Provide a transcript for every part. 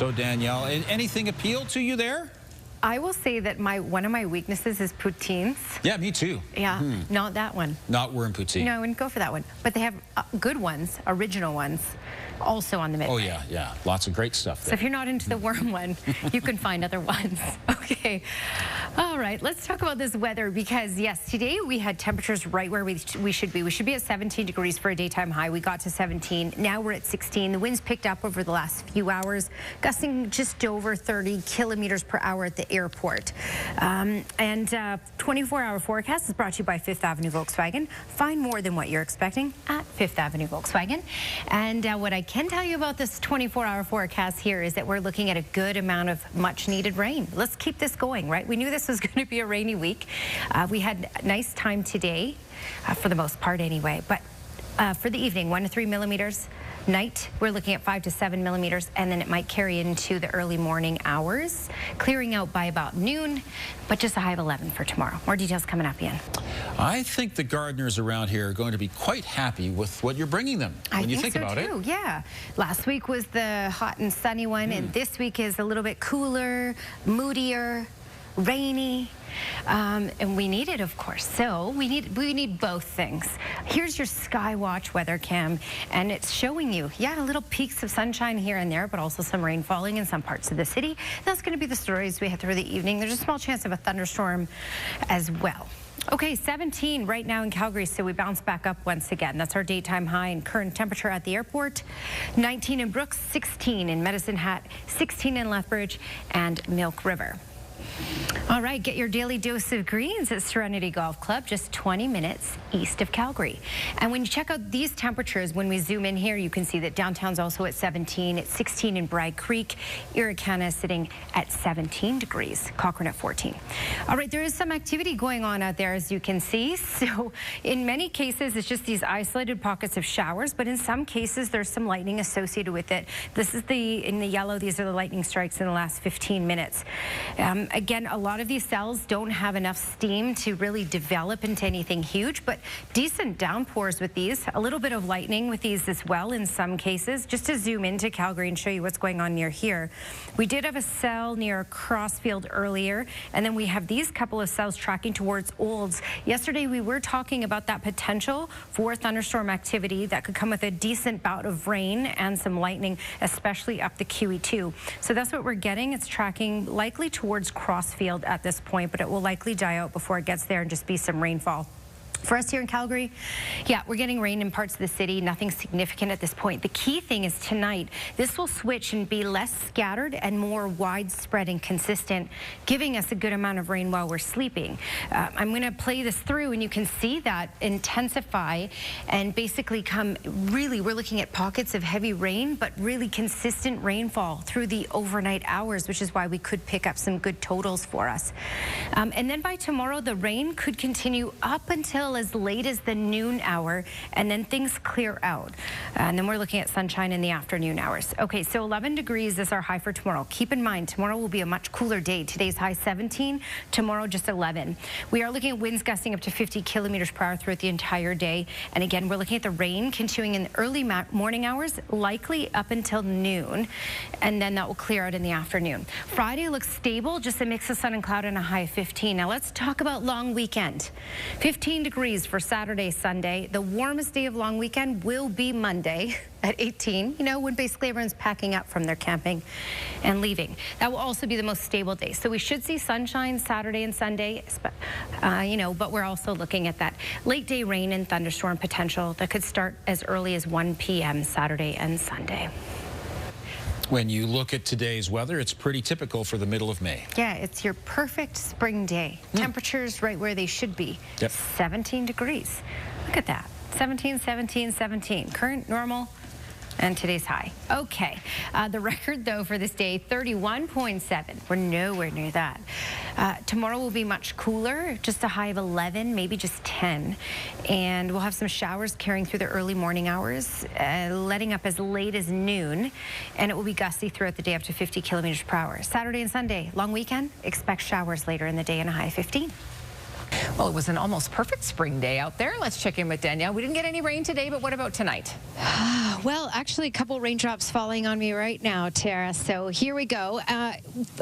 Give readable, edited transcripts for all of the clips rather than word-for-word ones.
So, Danielle, anything appeal to you there? I will say that one of my weaknesses is poutines. Yeah, me too. Yeah, not that one. Not worm poutine. No, I wouldn't go for that one. But they have good ones, original ones, also on the menu. Oh, yeah, yeah. Lots of great stuff there. So if you're not into the worm one, you can find other ones. Okay. All right, let's talk about this weather because, yes, today we had temperatures right where we should be. We should be at 17 degrees for a daytime high. We got to 17. Now we're at 16. The winds picked up over the last few hours, gusting just over 30 kilometers per hour at the airport. 24-hour forecast is brought to you by Fifth Avenue Volkswagen. Find more than what you're expecting at Fifth Avenue Volkswagen. And what I can tell you about this 24-hour forecast here is that we're looking at a good amount of much-needed rain. Let's keep this going, right? We knew this was going to be a rainy week. We had a nice time today, for the most part anyway. But for the evening, 1 to 3 millimeters. Night, we're looking at 5 to 7 millimeters, and then it might carry into the early morning hours, clearing out by about noon, but just a high of 11 for tomorrow. More details coming up, Ian. I think the gardeners around here are going to be quite happy with what you're bringing them when you think about it. Yeah. Last week was the hot and sunny one, and this week is a little bit cooler, moodier, rainy. And we need it, of course. So we need both things. Here's your Skywatch weather cam, and it's showing you, little peaks of sunshine here and there, but also some rain falling in some parts of the city. That's going to be the stories we have through the evening. There's a small chance of a thunderstorm as well. Okay, 17 right now in Calgary, so we bounce back up once again. That's our daytime high and current temperature at the airport. 19 in Brooks, 16 in Medicine Hat, 16 in Lethbridge and Milk River. All right, get your daily dose of greens at Serenity Golf Club, just 20 minutes east of Calgary. And when you check out these temperatures, when we zoom in here, you can see that downtown's also at 17. It's 16 in Bragg Creek. Irricana is sitting at 17 degrees. Cochrane at 14. All right, there is some activity going on out there, as you can see. So in many cases, it's just these isolated pockets of showers, but in some cases, there's some lightning associated with it. This is in the yellow, these are the lightning strikes in the last 15 minutes. Again, a lot of these cells don't have enough steam to really develop into anything huge, but decent downpours with these. A little bit of lightning with these as well in some cases. Just to zoom into Calgary and show you what's going on near here. We did have a cell near Crossfield earlier, and then we have these couple of cells tracking towards Olds. Yesterday, we were talking about that potential for thunderstorm activity that could come with a decent bout of rain and some lightning, especially up the QE2. So that's what we're getting. It's tracking likely towards Crossfield at this point, but it will likely die out before it gets there and just be some rainfall. For us here in Calgary, we're getting rain in parts of the city, nothing significant at this point. The key thing is tonight, this will switch and be less scattered and more widespread and consistent, giving us a good amount of rain while we're sleeping. I'm going to play this through, and you can see that intensify and basically we're looking at pockets of heavy rain, but really consistent rainfall through the overnight hours, which is why we could pick up some good totals for us. And then by tomorrow, the rain could continue up until as late as the noon hour, and then things clear out. And then we're looking at sunshine in the afternoon hours. Okay, so 11 degrees is our high for tomorrow. Keep in mind, tomorrow will be a much cooler day. Today's high 17, tomorrow just 11. We are looking at winds gusting up to 50 kilometers per hour throughout the entire day. And again, we're looking at the rain continuing in the early morning hours, likely up until noon, and then that will clear out in the afternoon. Friday looks stable, just a mix of sun and cloud and a high of 15. Now let's talk about long weekend. 15 degrees for Saturday, Sunday. The warmest day of long weekend will be Monday at 18, when basically everyone's packing up from their camping and leaving. That will also be the most stable day. So we should see sunshine Saturday and Sunday, but we're also looking at that late day rain and thunderstorm potential that could start as early as 1 p.m. Saturday and Sunday. When you look at today's weather, it's pretty typical for the middle of May. Yeah, it's your perfect spring day. Temperatures right where they should be. 17 degrees. Look at that. 17, 17, 17. Current, normal, and today's high. Okay. The record, though, for this day, 31.7. We're nowhere near that. Tomorrow will be much cooler, just a high of 11, maybe just 10. And we'll have some showers carrying through the early morning hours, letting up as late as noon. And it will be gusty throughout the day up to 50 kilometers per hour. Saturday and Sunday, long weekend, expect showers later in the day and a high of 15. Well, it was an almost perfect spring day out there. Let's check in with Danielle. We didn't get any rain today, but what about tonight? Well, actually, a couple raindrops falling on me right now, Tara. So here we go.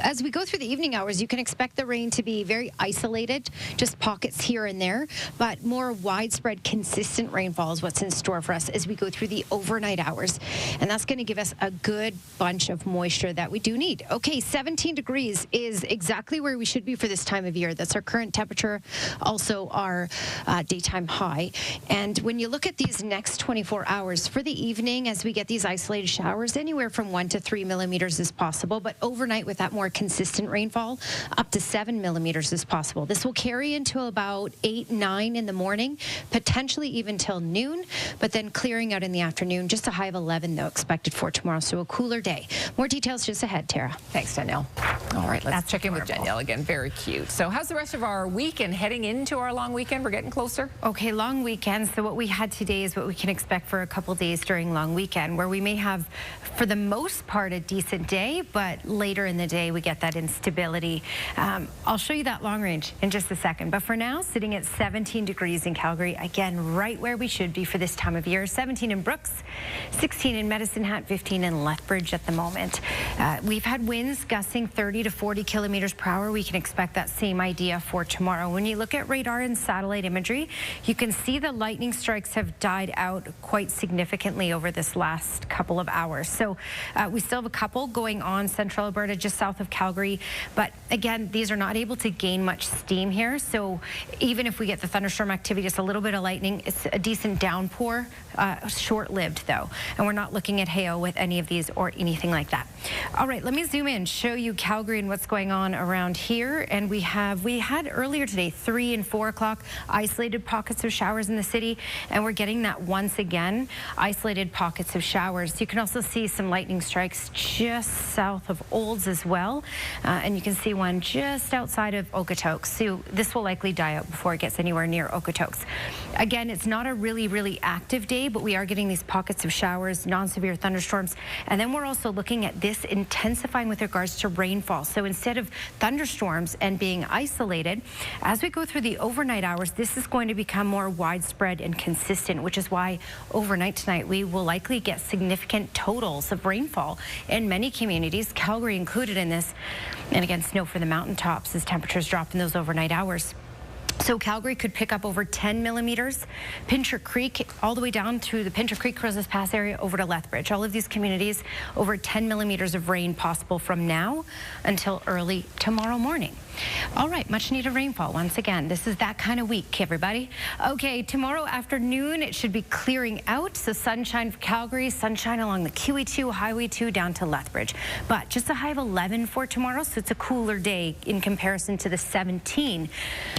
As we go through the evening hours, you can expect the rain to be very isolated, just pockets here and there, but more widespread, consistent rainfall is what's in store for us as we go through the overnight hours. And that's going to give us a good bunch of moisture that we do need. Okay, 17 degrees is exactly where we should be for this time of year. That's our current temperature, also our daytime high. And when you look at these next 24 hours, for the evening, as we get these isolated showers, anywhere from 1 to 3 millimeters is possible, but overnight with that more consistent rainfall, up to 7 millimeters is possible. This will carry until about 8, 9 in the morning, potentially even till noon, but then clearing out in the afternoon. Just a high of 11, though, expected for tomorrow, so a cooler day. More details just ahead, Tara. Thanks, Danielle. All right, let's check in with Danielle again. Very cute. So how's the rest of our week and heading into our long weekend? We're getting closer. Okay, long weekend. So what we had today is what we can expect for a couple days during long weekend, where we may have, for the most part, a decent day, but later in the day we get that instability. I'll show you that long range in just a second, but for now, sitting at 17 degrees in Calgary, again, right where we should be for this time of year. 17 in Brooks, 16 in Medicine Hat, 15 in Lethbridge at the moment. We've had winds gusting 30 to 40 kilometers per hour. We can expect that same idea for tomorrow. When you look at radar and satellite imagery, you can see the lightning strikes have died out quite significantly over this last couple of hours. So we still have a couple going on central Alberta, just south of Calgary. But again, these are not able to gain much steam here. So even if we get the thunderstorm activity, just a little bit of lightning, it's a decent downpour, short-lived though. And we're not looking at hail with any of these or anything like that. All right, let me zoom in, show you Calgary and what's going on around here. And we had earlier today, 3 and 4 o'clock, isolated pockets of showers in the city. And we're getting that once again, isolated pockets of showers. You can also see some lightning strikes just south of Olds as well. And you can see one just outside of Okotoks. So this will likely die out before it gets anywhere near Okotoks. Again, it's not a really active day, but we are getting these pockets of showers, non-severe thunderstorms. And then we're also looking at this intensifying with regards to rainfall. So instead of thunderstorms and being isolated, as we go through the overnight hours, this is going to become more widespread and consistent, which is why overnight tonight we will likely get significant totals of rainfall in many communities, Calgary included in this. And again, snow for the mountaintops as temperatures drop in those overnight hours. So Calgary could pick up over 10 millimeters. Pincher Creek, all the way down through the Pincher Creek, Crozes Pass area over to Lethbridge. All of these communities, over 10 millimeters of rain possible from now until early tomorrow morning. All right, much needed rainfall once again. This is that kind of week, everybody. Okay, tomorrow afternoon, it should be clearing out. So sunshine for Calgary, sunshine along the QE2, Highway 2 down to Lethbridge. But just a high of 11 for tomorrow, so it's a cooler day in comparison to the 17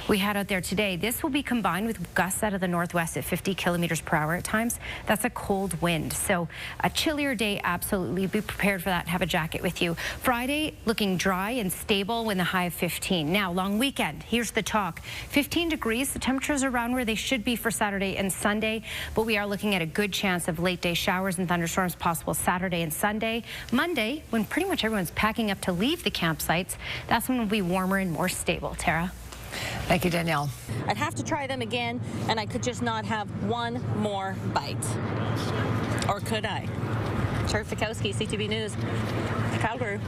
we had out there today. This will be combined with gusts out of the northwest at 50 kilometers per hour at times. That's a cold wind. So a chillier day, absolutely. Be prepared for that and have a jacket with you. Friday, looking dry and stable with a high of 15. Now, long weekend, here's the talk. 15 degrees, the temperatures are around where they should be for Saturday and Sunday, but we are looking at a good chance of late day showers and thunderstorms possible Saturday and Sunday. Monday, when pretty much everyone's packing up to leave the campsites, that's when it'll be warmer and more stable. Tara? Thank you, Danielle. I'd have to try them again, and I could just not have one more bite. Or could I? Tara Fikowski, CTV News, Calgary.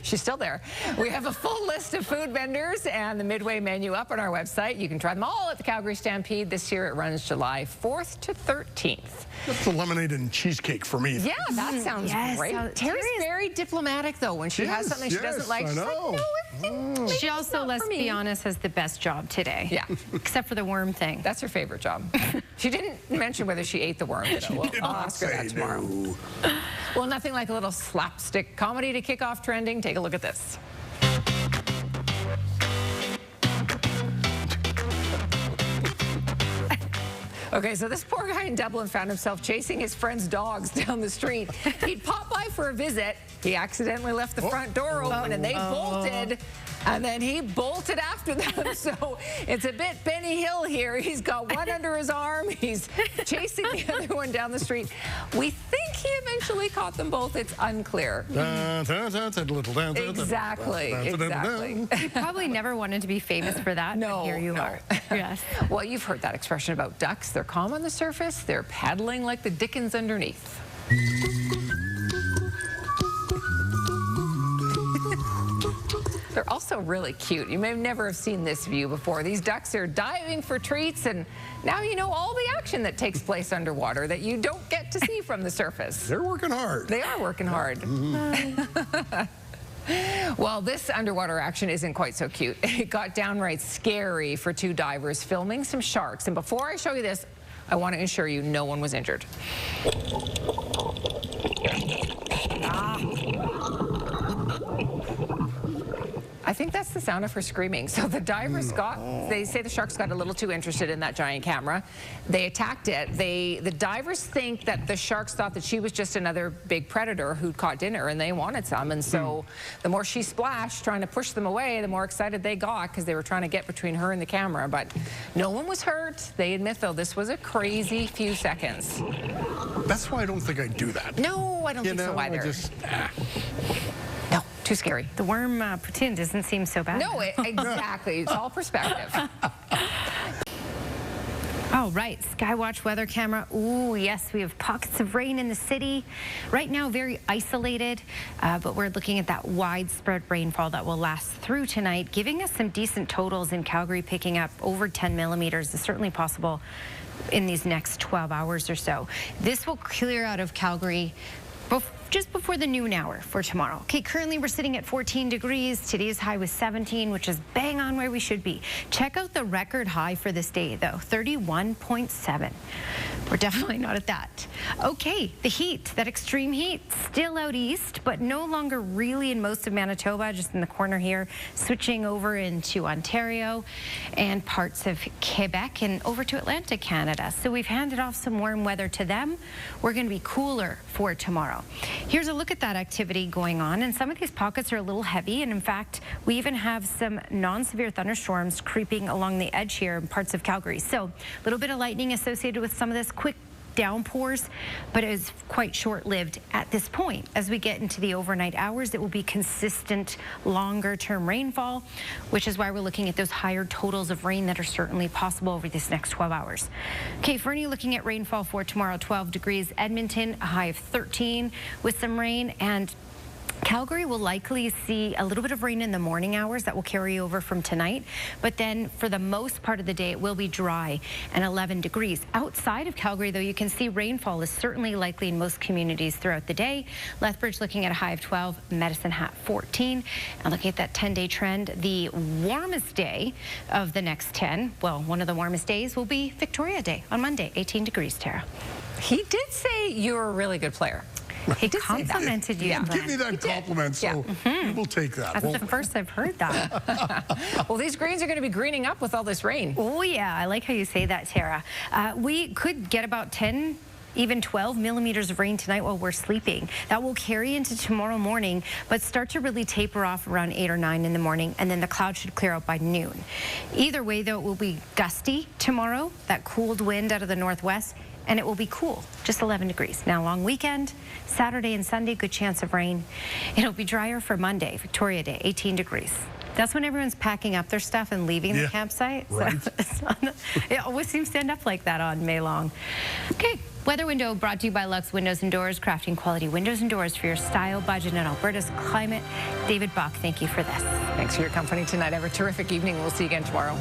She's still there. We have a full list of food vendors and the Midway menu up on our website. You can try them all at the Calgary Stampede. This year it runs July 4th to 13th. That's the lemonade and cheesecake for me. Yeah, that sounds great. Terry's very diplomatic, though. When she has something she doesn't like, she's like, no, she also, let's be honest, has the best job today. Yeah. Except for the worm thing. That's her favorite job. She didn't mention whether she ate the worm. I'll ask her that tomorrow. No. Well, nothing like a little slapstick comedy to kick off trending. Take a look at this. Okay, so this poor guy in Dublin found himself chasing his friend's dogs down the street. He'd pop by for a visit, He accidentally left the front door open, and they bolted. And then he bolted after them. So it's a bit Benny Hill here. He's got one under his arm. He's chasing the other one down the street. We think he eventually caught them both. It's unclear. Exactly. Exactly. You probably never wanted to be famous for that. No. But here you are. Yes. Well, you've heard that expression about ducks. They're calm on the surface. They're paddling like the dickens underneath. They're also really cute. You may never have seen this view before. These ducks are diving for treats, and now you know all the action that takes place underwater that you don't get to see from the surface. They're working hard. They are working hard. Well, this underwater action isn't quite so cute. It got downright scary for two divers filming some sharks. And before I show you this, I want to assure you no one was injured. I think that's the sound of her screaming. So the divers they say the sharks got a little too interested in that giant camera. They attacked it. The divers think that the sharks thought that she was just another big predator who'd caught dinner, and they wanted some. And so the more she splashed trying to push them away, the more excited they got because they were trying to get between her and the camera. But no one was hurt. They admit, though, this was a crazy few seconds. That's why I don't think I'd do that. No, I don't think so either. No, too scary. The worm poutine doesn't seem so bad. No, exactly. It's all perspective. All right, Skywatch weather camera. Ooh, yes, we have pockets of rain in the city. Right now, very isolated, but we're looking at that widespread rainfall that will last through tonight, giving us some decent totals in Calgary, picking up over 10 millimeters. It's certainly possible in these next 12 hours or so. This will clear out of Calgary just before the noon hour for tomorrow. Okay, currently we're sitting at 14 degrees. Today's high was 17, which is bang on where we should be. Check out the record high for this day, though, 31.7. We're definitely not at that. Okay, the heat, that extreme heat, still out east, but no longer really in most of Manitoba, just in the corner here, switching over into Ontario and parts of Quebec and over to Atlantic Canada. So we've handed off some warm weather to them. We're going to be cooler for tomorrow. Here's a look at that activity going on, and some of these pockets are a little heavy, and in fact, we even have some non-severe thunderstorms creeping along the edge here in parts of Calgary. So a little bit of lightning associated with some of this quick downpours, but it is quite short-lived at this point. As we get into the overnight hours, it will be consistent longer-term rainfall, which is why we're looking at those higher totals of rain that are certainly possible over this next 12 hours. Okay, Fernie, looking at rainfall for tomorrow, 12 degrees. Edmonton, a high of 13 with some rain, and Calgary will likely see a little bit of rain in the morning hours that will carry over from tonight, but then for the most part of the day it will be dry and 11 degrees. Outside of Calgary, though, you can see rainfall is certainly likely in most communities throughout the day. Lethbridge looking at a high of 12, Medicine Hat 14. And looking at that 10-day trend, the warmest day of the next 10, well, one of the warmest days will be Victoria Day on Monday, 18 degrees, Tara. He did say you're a really good player. He complimented you. Yeah. Give me that compliment, so we'll take that. That's the first I've heard that. Well, these greens are going to be greening up with all this rain. Oh, yeah. I like how you say that, Tara. We could get about 10, even 12 millimeters of rain tonight while we're sleeping. That will carry into tomorrow morning, but start to really taper off around 8 or 9 in the morning, and then the clouds should clear out by noon. Either way, though, it will be gusty tomorrow, that cooled wind out of the northwest, and it will be cool, just 11 degrees. Now, long weekend, Saturday and Sunday, good chance of rain. It'll be drier for Monday, Victoria Day, 18 degrees. That's when everyone's packing up their stuff and leaving the campsite. Right. So it always seems to end up like that on May long. Okay, weather window brought to you by Lux Windows and Doors, crafting quality windows and doors for your style, budget, and Alberta's climate. David Bach, thank you for this. Thanks for your company tonight. Have a terrific evening. We'll see you again tomorrow.